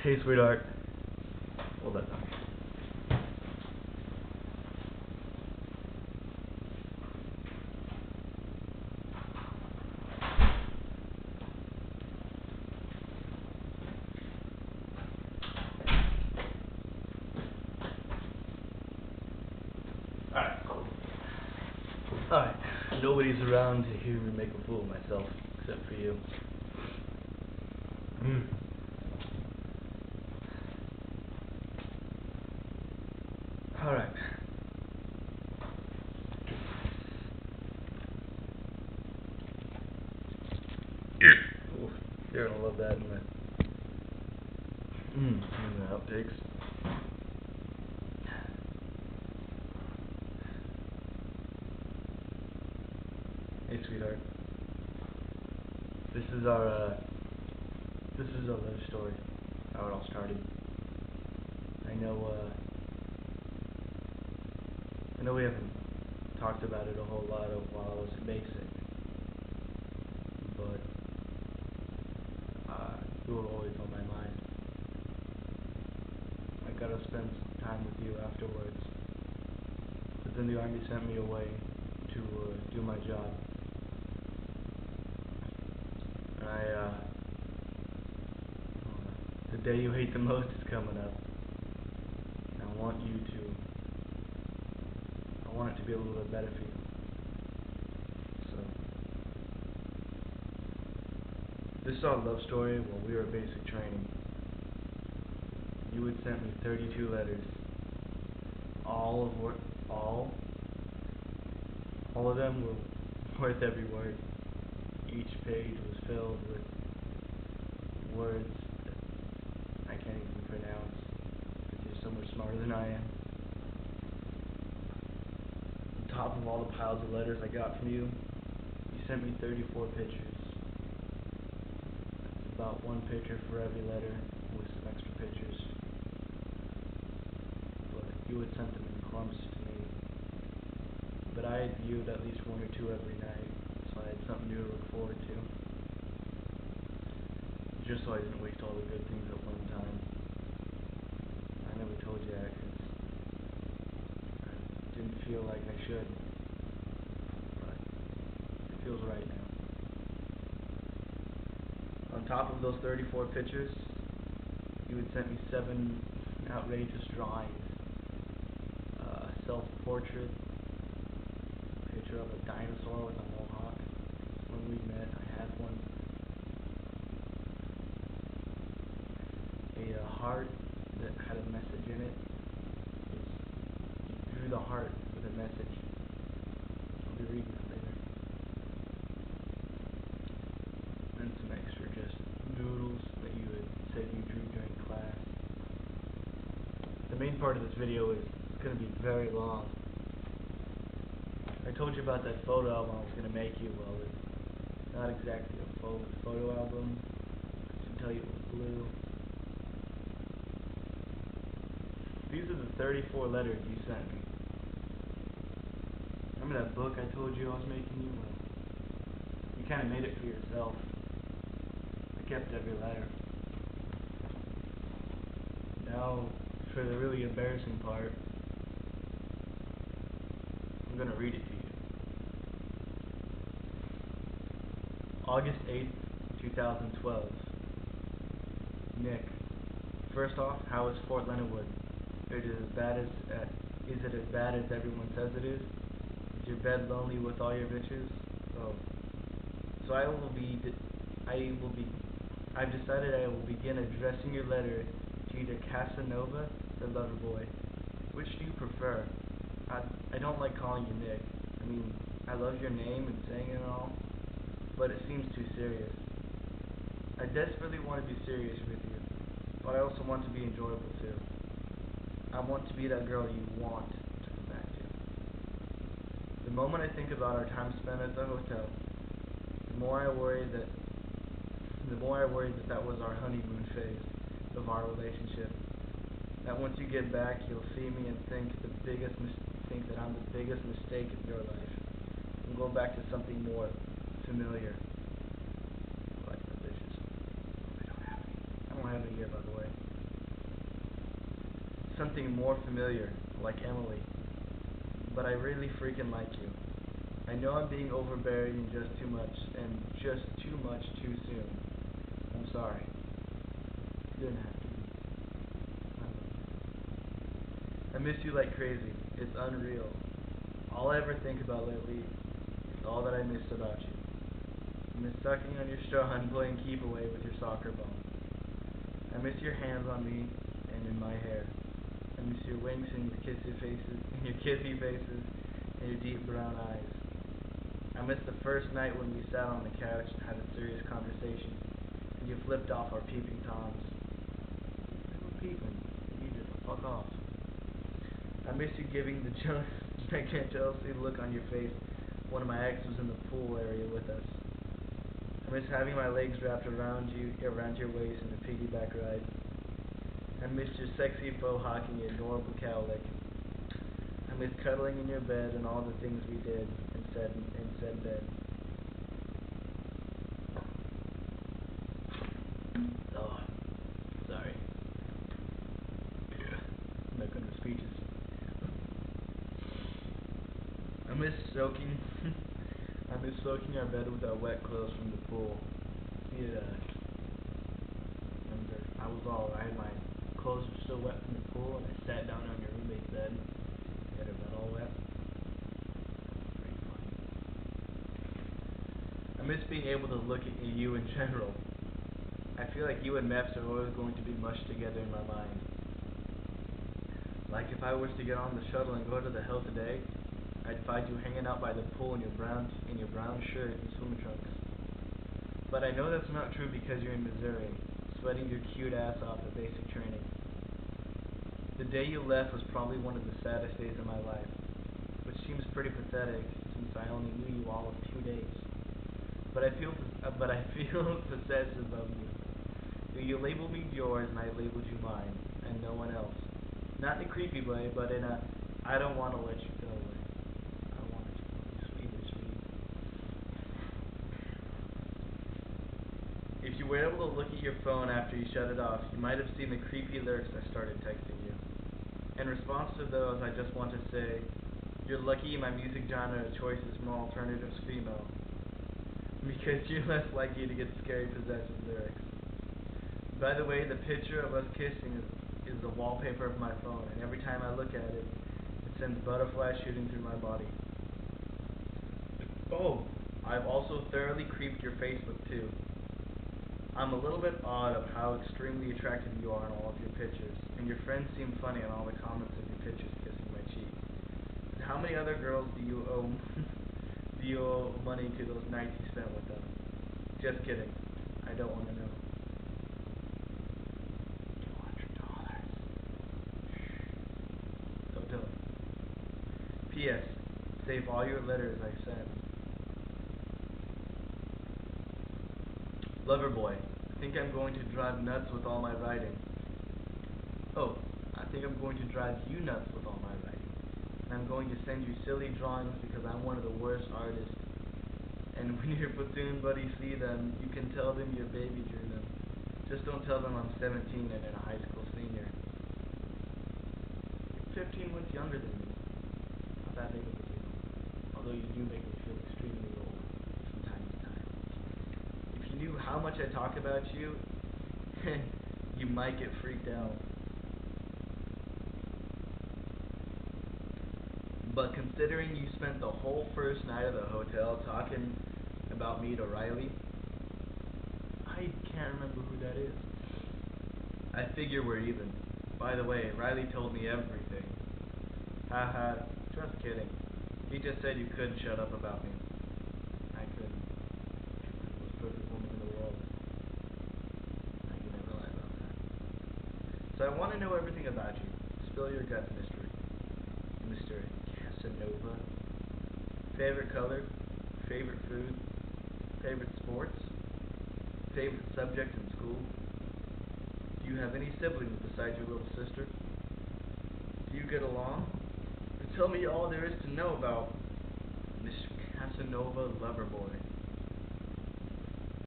Hey, sweetheart. Hold that down. Alright, cool. Alright, nobody's around to hear me make a fool of myself, except for you. Alright. Oof, you're gonna love that in the outtakes. Hey, sweetheart. This is our love story. How it all started. I know we haven't talked about it a whole lot while I was basic, but you were always on my mind. I gotta spend some time with you afterwards, but then the army sent me away to do my job. And the day you hate the most is coming up. And I want it to be a little bit better for you. So, this is our love story while we were at basic training. You had sent me 32 letters. All of them were worth every word. Each page was filled with words that I can't even pronounce because you're so much smarter than I am. On top of all the piles of letters I got from you, you sent me 34 pictures. That's about one picture for every letter with some extra pictures. But you had sent them in clumps to me. But I had viewed at least one or two every night, so I had something new to look forward to. Just so I didn't waste all the good things at one time. I never told you that because I didn't feel like I should. But it feels right now. On top of those 34 pictures, you had sent me 7 outrageous drawings. A self-portrait, picture of a dinosaur with a mohawk. When we met, I had one. A heart that had a message in it. You drew the heart with a message. I'll be reading that later. And some extra just doodles that you had said you drew during class. The main part of this video is going to be very long. I told you about that photo album I was going to make you. Well, it's not exactly a photo album. I can tell you it was blue. These are the 34 letters you sent me. Remember that book I told you I was making you? Well, you kind of made it for yourself. I kept every letter. Now, for the really embarrassing part, I'm going to read it to you. August 8th, 2012. Nick. First off, how is Fort Leonard Wood? Is it as bad as everyone says it is? Is your bed lonely with all your bitches? Oh. So I've decided I will begin addressing your letter to either Casanova or Loverboy. Which do you prefer? I don't like calling you Nick. I mean, I love your name and saying it and all, but it seems too serious. I desperately want to be serious with you, but I also want to be enjoyable too. I want to be that girl you want to come back to. The moment I think about our time spent at the hotel, the more I worry that that was our honeymoon phase of our relationship. That once you get back, you'll see me and think that I'm the biggest mistake in your life, and go back to something more familiar. Like the bitches. I don't have any here, by the way. something more familiar, like Emily. But I really freaking like you. I know I'm being overbearing and just too much, too soon. I'm sorry. You didn't have to be. I love you. I miss you like crazy. It's unreal. All I ever think about lately is all that I missed about you. I miss sucking on your straw and playing keep away with your soccer ball. I miss your hands on me and in my hair. I miss your winks and your kissy faces, and your deep brown eyes. I miss the first night when we sat on the couch and had a serious conversation, and you flipped off our peeping toms. They were peeping. You needed to fuck off. I miss you giving the jealousy look on your face when one of my ex was in the pool area with us. I miss having my legs wrapped around your waist in a piggyback ride. I miss your sexy faux hawk and your adorable cow lick. I miss cuddling in your bed and all the things we did and said in said bed. Oh, sorry. I'm not good with speeches. I miss soaking. I miss soaking our bed with our wet clothes from the pool. We had, remember, I had my clothes were still wet from the pool, and I sat down on your roommate's bed. We had her bed all wet. Very funny. I miss being able to look at you in general. I feel like you and Meps are always going to be mushed together in my mind. Like if I was to get on the shuttle and go to the hill today, I'd find you hanging out by the pool in your brown shirt and swim trunks. But I know that's not true because you're in Missouri, sweating your cute ass off at basic training. The day you left was probably one of the saddest days of my life, which seems pretty pathetic since I only knew you all of 2 days. But I feel possessive of you. You labeled me yours and I labeled you mine, and no one else. Not in a creepy way, but in a I don't want to let you go way. I want to sweet. If you were able to look at your phone after you shut it off, you might have seen the creepy lyrics I started texting you. In response to those, I just want to say, you're lucky my music genre of choice is more alternative screamo, because you're less likely to get scary possessive lyrics. By the way, the picture of us kissing is the wallpaper of my phone, and every time I look at it, it sends butterflies shooting through my body. Oh, I've also thoroughly creeped your Facebook too. I'm a little bit awed of how extremely attractive you are in all of your pictures, and your friends seem funny on all the comments of your pictures kissing my cheek. And how many other girls do you owe money to those nights you spent with them? Just kidding. I don't want to know. $200. Don't tell me. P.S. Save all your letters I send. Loverboy, I think I'm going to drive nuts with all my writing. Oh, I think I'm going to drive you nuts with all my writing. And I'm going to send you silly drawings because I'm one of the worst artists. And when your platoon buddies see them, you can tell them your baby drew them. Just don't tell them I'm 17 and a high school senior. You're 15 months younger than me. Not that big of a deal. Although you do make me feel extremely old from time to time. If you knew how much I talk about you, you might get freaked out. But considering you spent the whole first night at the hotel talking about me to Riley, I can't remember who that is. I figure we're even. By the way, Riley told me everything. Haha, just kidding. He just said you couldn't shut up about me. I couldn't. I'm the most perfect woman in the world. I can never lie about that. So I want to know everything about you. Spill your guts, Mr. Casanova. Favorite color? Favorite food? Favorite sports? Favorite subject in school? Do you have any siblings besides your little sister? Do you get along? Tell me all there is to know about Mr. Casanova Loverboy.